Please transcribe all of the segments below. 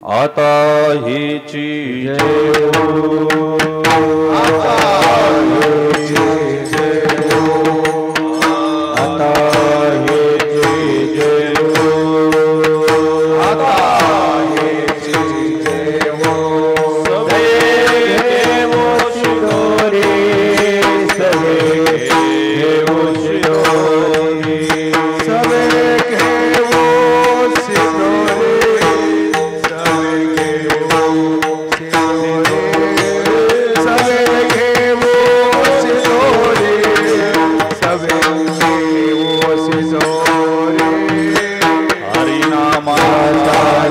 आता हीची जय हो, आता हीची जय हो, आता हीची जय हो, आता हीची जय हो. सवे घेवो शिदोरी, सवे घेवो शिदोरी, सवे घेवो शिदोरी,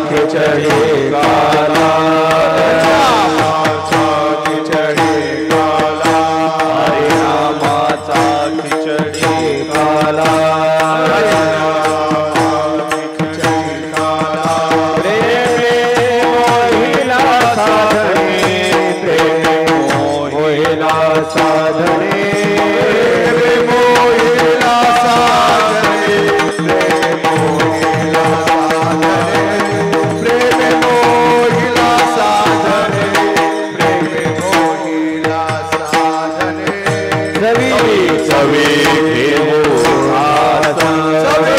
खिचड़ी काला, खिचड़ी काला, हरि नामाचा खिचड़ी काला, खिचड़ी काला. प्रेमे मोहिला साधने, प्रेमे मोहिला साधने, प्रेमे मोहिला साधने, प्रेमे मोहिला साधने, प्रेमे मोहिला साधने, प्रेमे मोहिला साधने. सवी सवी घेवो आसन, सवी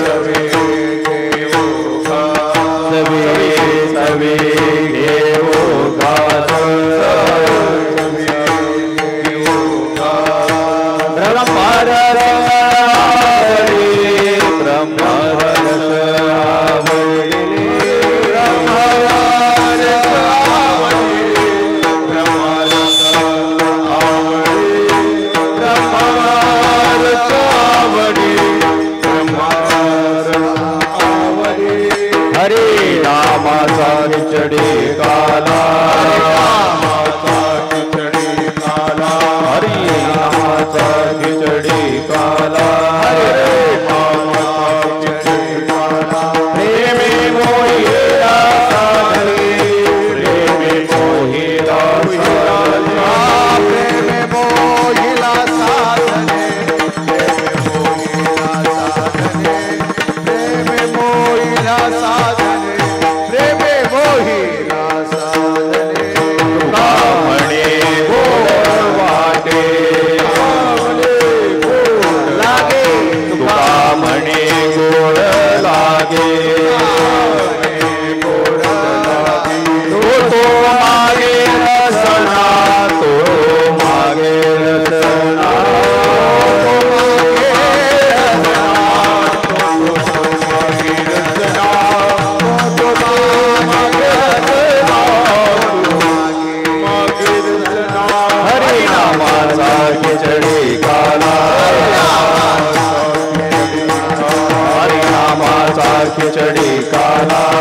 सवी घेवो आसन, सवी सवी घेवो आसन, सवी घेवो आसन. ब्रह्मरस आवडी, ब्रह्मरस आवडी, खिचड़ी काला, खिचड़ी काला, हरि नामाचा खिचड़ी काला, खिचड़ी काला. प्रेमे मोहिला साधने, प्रेमे मोहिला साधने, प्रेमे मोहिला साधने, प्रेमे मोहिला साधने, प्रेमे मोहिला साधने. तुका म्हणे गोड वाटे, लागे, तुका म्हणे गोड लागे, गोड लागे. तो मागे रसना, तो मागे रसना, हरि नामाचा खिचड़ी काला, हरि नामाचा खिचड़ी काला,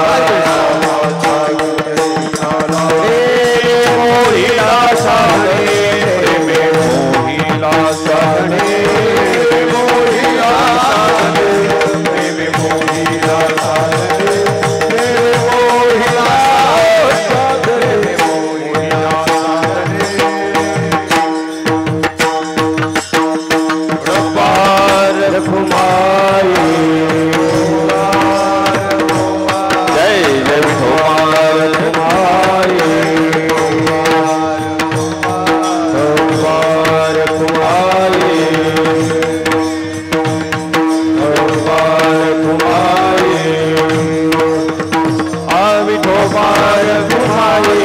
प्रेमे मोहिला साधने, प्रेमे मोहिला साधने, मोहिला साधने, प्रेमे मोहिला साधने, प्रेमे मोहिला साधने, मोहिला साधने. रघुमाई जय जय कुमार कुमारी, कुमार कुमारी, कुमार कुमारी, विठोबार कुमारी,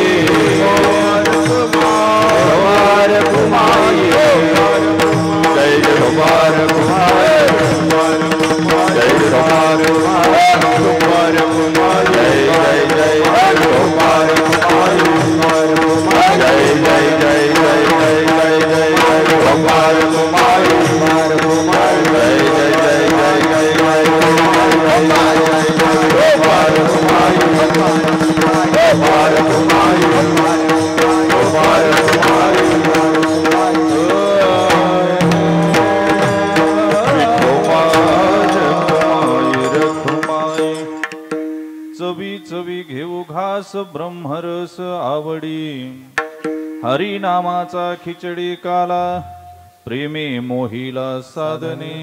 कुमार कुमारी, जय जय कुमार कुमारी, जय कुमार कुमारी, कुमार कुमारी, जय जय जय कुमार कुमारी, जय जय जय जय जय जय जय जय कुमार कुमारी, कुमार कुमारी, जय जय जय जय जय जय कुमार कुमारी, कुमार कुमारी, कुमार कुमारी. चवी चवी घेऊ घास, ब्रह्मरस आवडी, हरि नामाचा खिचडी काला, प्रेमे मोहिला साधने.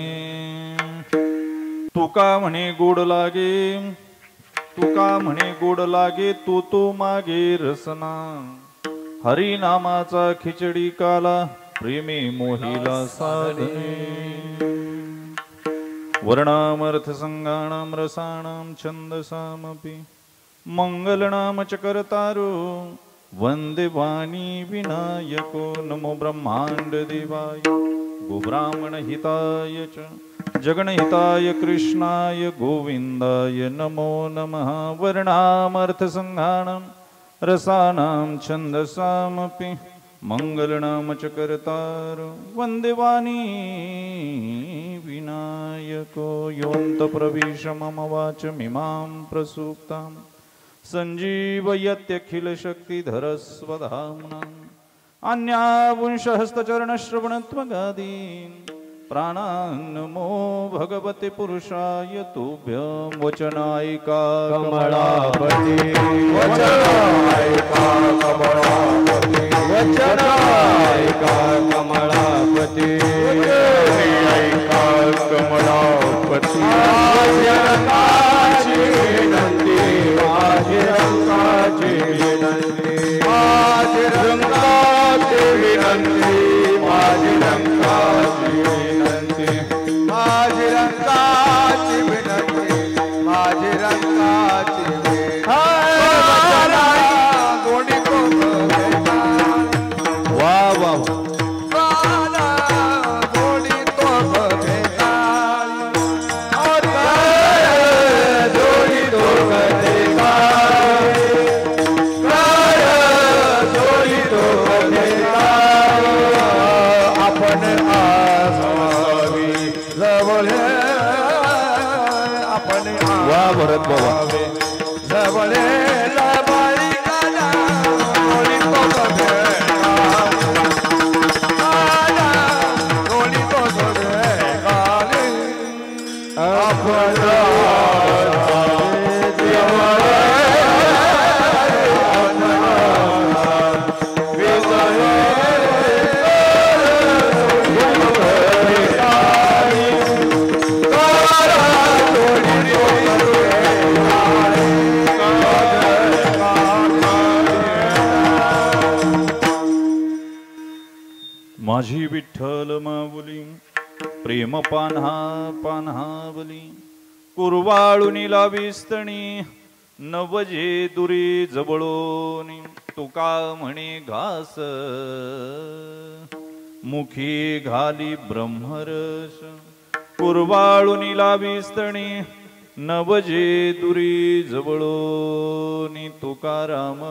तुका म्हणे गोड लागे, तुका म्हणे गोड लागे तो तो मागे रसना हरी नामाचा खिचडी काला प्रेमे मोहिला साधने वर्णामर्थ संगाणाम रसाणाम छंदसामपि मंगलनाम च करतारो वंदे वाणी विनायको नमो ब्रह्मांड देवाय गोब्राह्मण हिताय च जगणहिताय कृष्णाय गोविंदाय नमो नमः वर्णामर्थ संघाणं रसानां छंदसामपि मंगलनाम च करतारो वंदे वाणी विनायको योऽन्त प्रविश मम वाचमिमां प्रसूक्तां संजीवयत्यखिल शक्तिधरस्वधाम्नाम् अन्यापुंसहस्तचरणश्रवणत्वगादीन् प्राणान्नमो भगवते पुरुषाय तुभ्यं वचनायिका कमलापति वचनायिका कमलापति वचनायिका कमलापति वचनायिका कमलापति आज्ञाकाची विनंती आज्ञाकाची विनंती आज्ञाकाची विनंती आज्ञाकाची विनंती माझी रंगाची विनंती माझी रंगाची गोडी वा वा गोडी तो वा भरत बाबा जवळे लबाई गाना गोडी तो गोडी तो गाली आपण माझी विठ्ठल माऊली प्रेम पान्हा पान्हावली कुरवाळुनी लाविस्तणी नवजे दुरी जवळोनी तुका म्हणे घास मुखी घाली ब्रह्मरस कुरवाळुनी लाविस्तणी नवजे दुरी जवळोनी तुकाराम